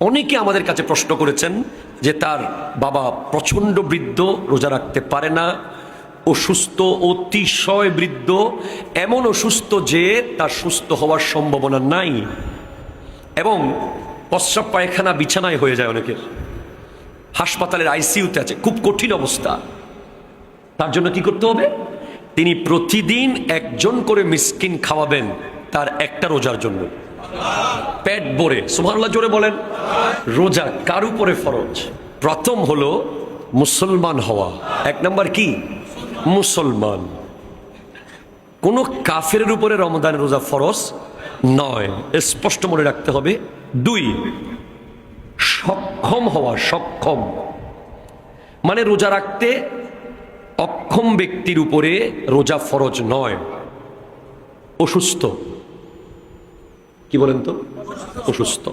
অনেকে আমাদের কাছে প্রশ্ন করেছেন যে তার বাবা প্রচণ্ড বৃদ্ধ, রোজা রাখতে পারে না, অসুস্থ, অতিশয় বৃদ্ধ, এমন অসুস্থ যে তার সুস্থ হওয়ার সম্ভাবনা নাই, এবং প্রস্রাব পায়খানা বিছানায় হয়ে যায়, অনেকের হাসপাতালের আইসিইউতে আছে, খুব কঠিন অবস্থা। তার জন্য কি করতে হবে? তিনি প্রতিদিন একজন করে মিসকিন খাওয়াবেন তার একটা রোজার জন্য, পেট ভরে। সুবহানাল্লাহ জোরে বলেন। রোজা কার উপরে ফরজ? প্রথম হলো মুসলমান হওয়া। এক নাম্বার কি? মুসলমান। কোন কাফেরের উপরে রমজানের রোজা ফরজ নয়, স্পষ্ট মনে রাখতে হবে। দুই, সক্ষম হওয়া। সক্ষম মানে রোজা রাখতে অক্ষম ব্যক্তির উপরে রোজা ফরজ নয়, অসুস্থ। কি বলেন তো? অসুস্থ,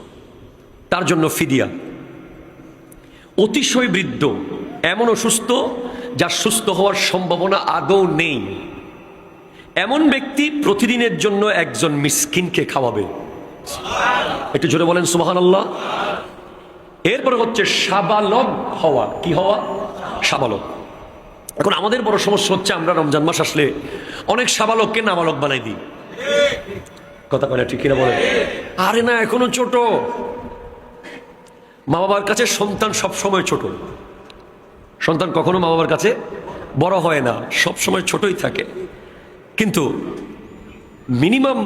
তার জন্য ফিদিয়া। অতিশয় বৃদ্ধ, এমন অসুস্থ যার সুস্থ হওয়ার সম্ভাবনা আদৌ নেই, এমন ব্যক্তি প্রতিদিনের জন্য একজন মিসকিনকে খাওয়াবে। একটু জোরে বলেন সুবহানাল্লাহ। এরপরে হচ্ছে সাবালক হওয়া। কি হওয়া? সাবালক। এখন আমাদের বড় সমস্যা হচ্ছে আমরা রমজান মাস আসলে অনেক সাবালককে নাবালক বানাই দিই। কথা বলে ঠিক কিনা বলেন? আরে না, এখনো ছোট। মা বাবার কাছে সন্তান সব সময় ছোট। সন্তান কখনো মা বাবার কাছে বড় হয় না, সব সময় ছোটই থাকে। কিন্তু মিনিমাম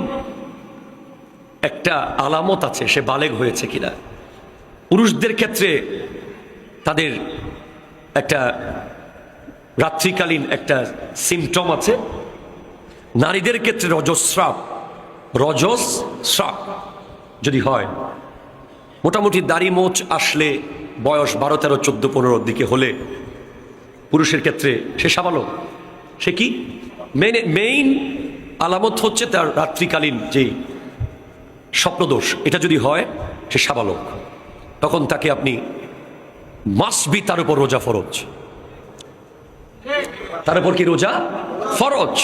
একটা আলামত আছে সে বালেগ হয়েছে কিনা। পুরুষদের ক্ষেত্রে তাদের একটা রাত্রিকালীন একটা সিমটম আছে, নারীদের ক্ষেত্রে রজস্রাব যদি হয়, মোটামুটি দাড়ি মোচ আসলে বয়স 12, 13, 14, 15 দিকে হলে পুরুষের ক্ষেত্রে সে সাবালক। সে কি মেইন আলামত হচ্ছে তার রাত্রিকালীন যে স্বপ্নদোষ, এটা যদি হয় সে সাবালক। তখন তাকে আপনি মাস্ট বি, তার উপর রোজা ফরজ। তার উপর কি রোজা ফরজ?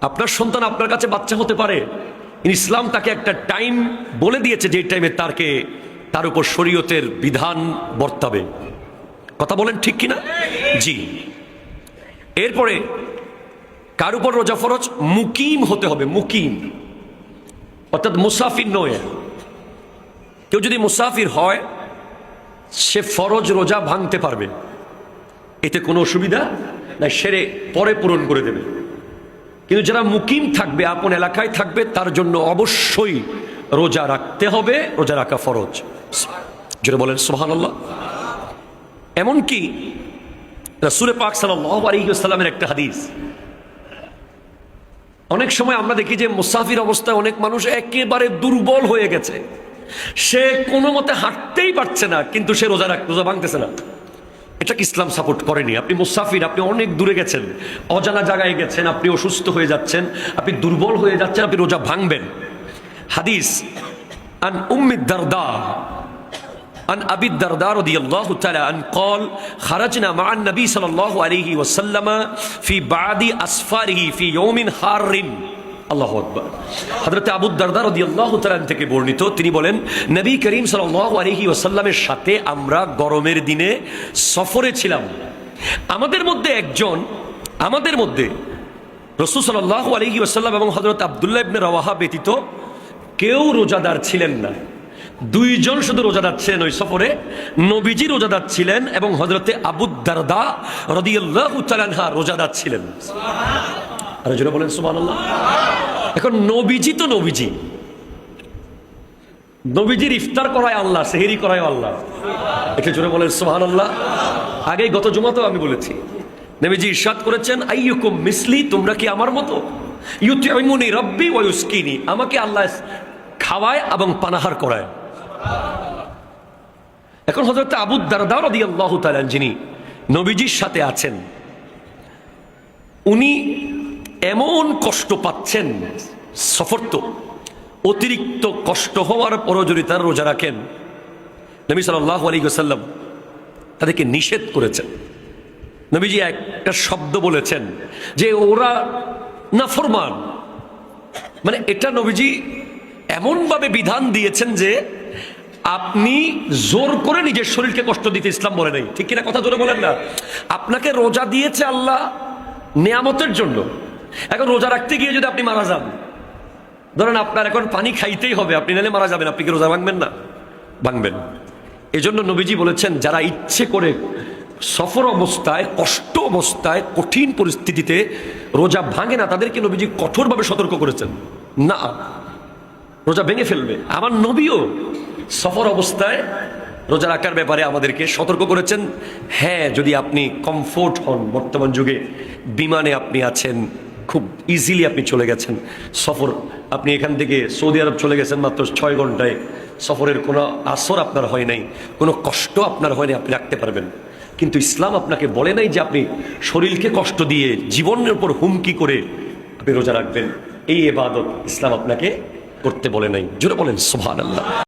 আপনার সন্তান আপনার কাছে বাচ্চা হতে পারে, ইসলাম তাকে একটা টাইম বলে দিয়েছে যে টাইমে তার উপর শরীয়তের বিধান বর্তাবে। কথা বলেন ঠিক কিনা? জি। এরপরে কার উপর রোজা ফরজ? মুকিম হতে হবে। মুকিম অর্থাৎ মুসাফির নয়। কেউ যদি মুসাফির হয় সে ফরজ রোজা ভাঙতে পারবে, এতে কোনো অসুবিধা না, সেরে পরে পূরণ করে দেবে। কিন্তু যারা মুকিম থাকবে, আপন এলাকায় থাকবে, তার জন্য অবশ্যই রোজা রাখতে হবে, রোজা রাখা ফরজ। যেটা বলেন সুবহানাল্লাহ। এমনকি রাসূল পাক সাল্লাল্লাহু আলাইহি ওয়াসাল্লামের একটা হাদিস, অনেক সময় আমরা দেখি যে মুসাফির অবস্থায় অনেক মানুষ একেবারে দুর্বল হয়ে গেছে, সে কোনো মতে হাঁটতেই পারছে না, কিন্তু সে রোজা ভাঙতেছে না। এটাকে ইসলাম সাপোর্ট করেনি। আপনি মুসাফির, আপনি অনেক দূরে গেছেন, অজানা জায়গায় গেছেন, আপনি অসুস্থ হয়ে যাচ্ছেন, আপনি দুর্বল হয়ে যাচ্ছেন, আপনি রোজা ভাঙবেন। হাদিস আন উম্মি দারদা عن أبي الدرداء رضي الله تعالى عنه قال خرجنا مع النبي صلى الله عليه وسلم في بعض أسفاره في يوم حار। আল্লাহু আকবার। হযরত আবু দারদা রাদিয়াল্লাহু তাআলা থেকে বর্ণিত, তিনি বলেন নবী করিম সাল্লাল্লাহু আলাইহি ওয়াসাল্লামের সাথে আমরা গরমের দিনে সফরে ছিলাম। আমাদের মধ্যে রাসূল সাল্লাল্লাহু আলাইহি ওয়াসাল্লাম এবং হযরত আব্দুল্লাহ ইবনে রাওয়াহা ব্যতীত কেউ রোজাদার ছিলেন না। 2 জন শুধু রোজাদার ছিলেন ওই সফরে। নবীজি রোজাদার ছিলেন এবং হযরতে আবু দারদা রাদিয়াল্লাহু তাআলা আনহু রোজাদার ছিলেন। আর যারা বলেন সুবহানাল্লাহ। এখন নবীজি তো নবীজির ইফতার করায় আল্লাহ, সেহরি করায় আল্লাহ। এটা জোরে বলেন সুবহানাল্লাহ। আগে গত জুমাতেও আমি বলেছি, নবীজি ইরশাদ করেছেন আইয়ুকুম মিসলি, তোমরা কি আমার মতো? ইউতিমুনি রাব্বি ওয়া ইউসকিনি, আমাকে আল্লাহ খাওয়ায় এবং পানাহার করায়। এখন হযরত আবু দারদা রাদিয়াল্লাহু তাআলা যিনি নবীজির সাথে আছেন, উনি এমন কষ্ট পাচ্ছেন, সফর তো অতিরিক্ত কষ্ট হওয়ার পরও যদি তার রোজা রাখেন, নবী সাল্লাল্লাহু আলাইহি ওয়াসাল্লাম তাদেরকে নিষেধ করেছেন। নবীজি একটা শব্দ বলেছেন যে ওরা নাফরমান, মানে এটা নবীজি এমনভাবে বিধান দিয়েছেন যে আপনি জোর করে নিজের শরীরকে কষ্ট দিতে ইসলাম বলে নাই, ঠিক কিনা? কথা জোরে বলেন না। আপনাকে রোজা দিয়েছে আল্লাহ নেয়ামতের জন্য। এখন রোজা রাখতে গিয়ে যদি আপনি মারা যান, ধরেন আপনার এখন পানি খাইতেই হবে, আপনি নাহলে মারা যাবেন, আপনি কি রোজা ভাঙবেন না? ভাঙবেন। এজন্য নবীজি বলেছেন, যারা ইচ্ছে করে সফর অবস্থায়, কষ্ট অবস্থায়, কঠিন পরিস্থিতিতে রোজা ভাঙে না, তাদেরকে নবীজি কঠোরভাবে সতর্ক করেছেন, না রোজা ভেঙে ফেলবে। আমার নবীও সফর অবস্থায় রোজা রাখার ব্যাপারে আমাদেরকে সতর্ক করেছেন। হ্যাঁ, যদি আপনি কমফোর্ট হন, বর্তমান যুগে বিমানে আপনি আছেন, খুব ইজিলি আপনি চলে গেছেন সফর, আপনি এখান থেকে সৌদি আরব চলে গেছেন মাত্র 6 ঘন্টায়, সফরের কোনো আসর আপনার হয় নাই, কোনো কষ্ট আপনার হয় নাই, আপনি রাখতে পারবেন। কিন্তু ইসলাম আপনাকে বলে নাই যে আপনি শরীরকে কষ্ট দিয়ে জীবনের উপর হুমকি করে আপনি রোজা রাখবেন। এই ইবাদত ইসলাম আপনাকে করতে বলে নাই। জোরে বলেন সুবহানাল্লাহ।